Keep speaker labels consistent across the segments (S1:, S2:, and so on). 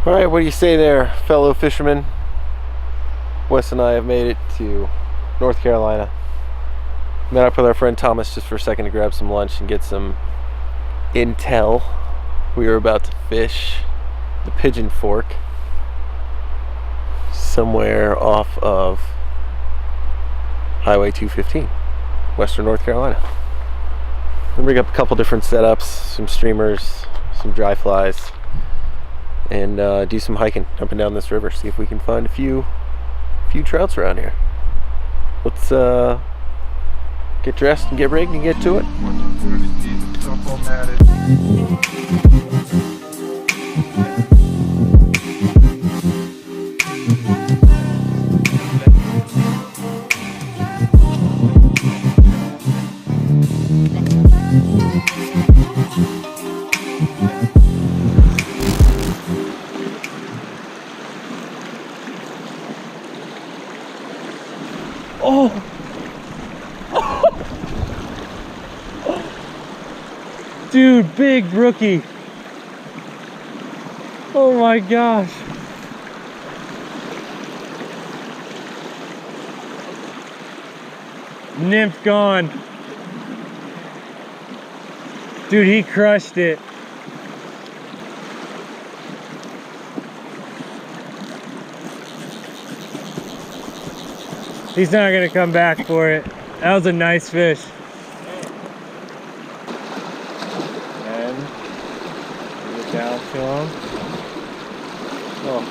S1: Alright, what do you say there, fellow fishermen? Wes and I have made it to North Carolina. Met up with our friend Thomas just for a second to grab some lunch and get some intel. We were about to fish the Pigeon Fork somewhere off of Highway 215, Western North Carolina. We'll bring up a couple different setups, some streamers, some dry flies, and do some hiking up and down this river, see if we can find a few trouts around here. Let's get dressed and get rigged and get to it. Oh! Dude, big rookie. Oh my gosh. Nymph gone. Dude, he crushed it. He's not gonna come back for it. That was a nice fish. And get down to him. Oh.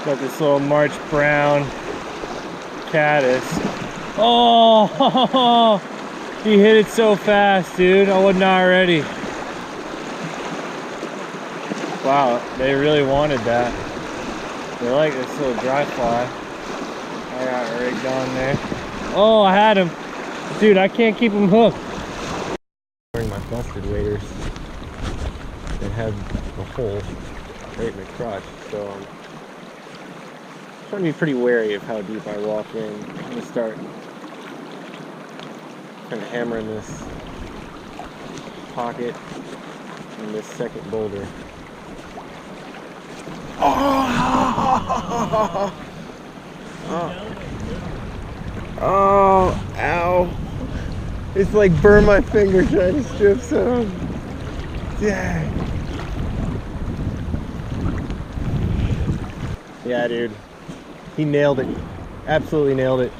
S1: Got this little March Brown caddis. Oh, he hit it so fast, dude. I was not ready. Wow, they really wanted that. They like this little dry fly. I got rigged on there. Oh, I had him. Dude, I can't keep him hooked. Wearing my busted waders. They had a hole right in the crotch, so I'm trying to be pretty wary of how deep I walk in. I'm gonna start kind of hammering this pocket and this second boulder. Oh! Oh, ow. It's like burn my finger trying to strip some. Dang. Yeah, dude. He nailed it. Absolutely nailed it.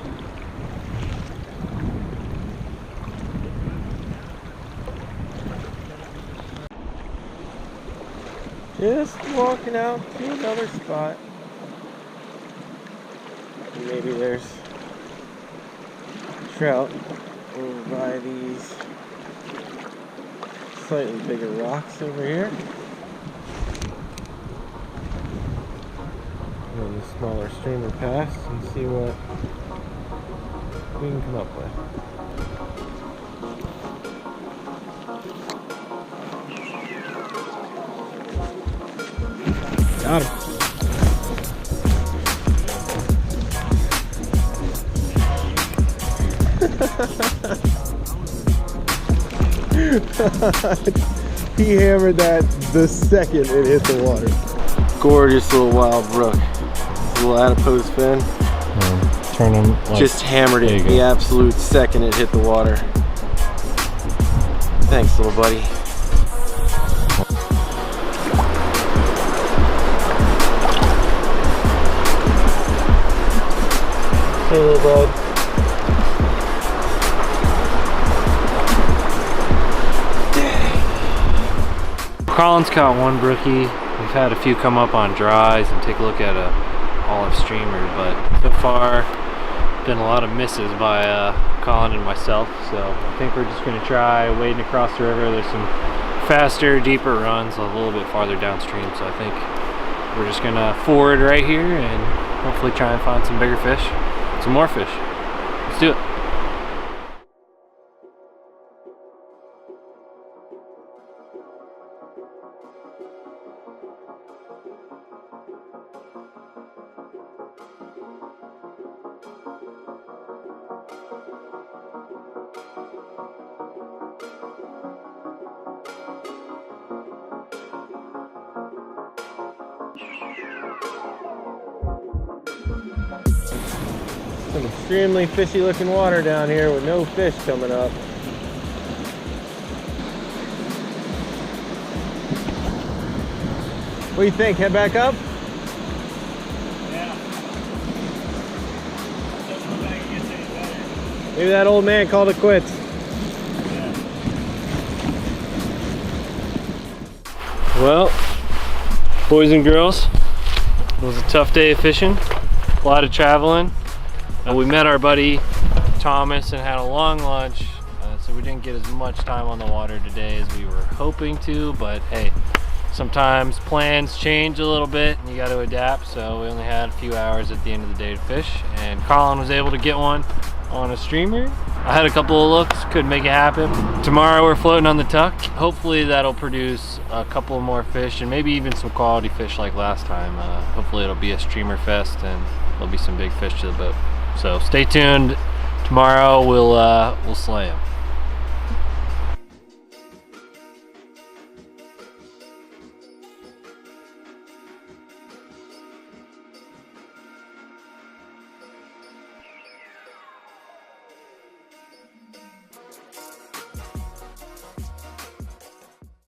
S1: Just walking out to another spot. Maybe there's trout over by these slightly bigger rocks over here. And the smaller streamer pass and see what we can come up with. Got him. He hammered that the second it hit the water. Gorgeous little wild brook. Little adipose fin.
S2: Turn him. Like,
S1: just hammered it the absolute second it hit the water. Thanks, little buddy. Hey, little bud.
S2: Colin's caught one brookie. We've had a few come up on dries and take a look at a olive streamer, but so far been a lot of misses by Colin and myself. So I think we're just gonna try wading across the river. There's some faster, deeper runs a little bit farther downstream. So I think we're just gonna forward right here and hopefully try and find some bigger fish, some more fish. Let's do it.
S1: Some extremely fishy looking water down here with no fish coming up. What do you think? Head back up?
S2: Yeah.
S1: Maybe that old man called it quits.
S2: Yeah.
S1: Well, boys and girls, it was a tough day of fishing. A lot of traveling. We met our buddy Thomas and had a long lunch, so we didn't get as much time on the water today as we were hoping to, but hey, sometimes plans change a little bit and you got to adapt, so we only had a few hours at the end of the day to fish, and Colin was able to get one on a streamer. I had a couple of looks, couldn't make it happen. Tomorrow we're floating on the Tuck. Hopefully that'll produce a couple more fish and maybe even some quality fish like last time. Hopefully it'll be a streamer fest and there'll be some big fish to the boat. So stay tuned. Tomorrow we'll slay them.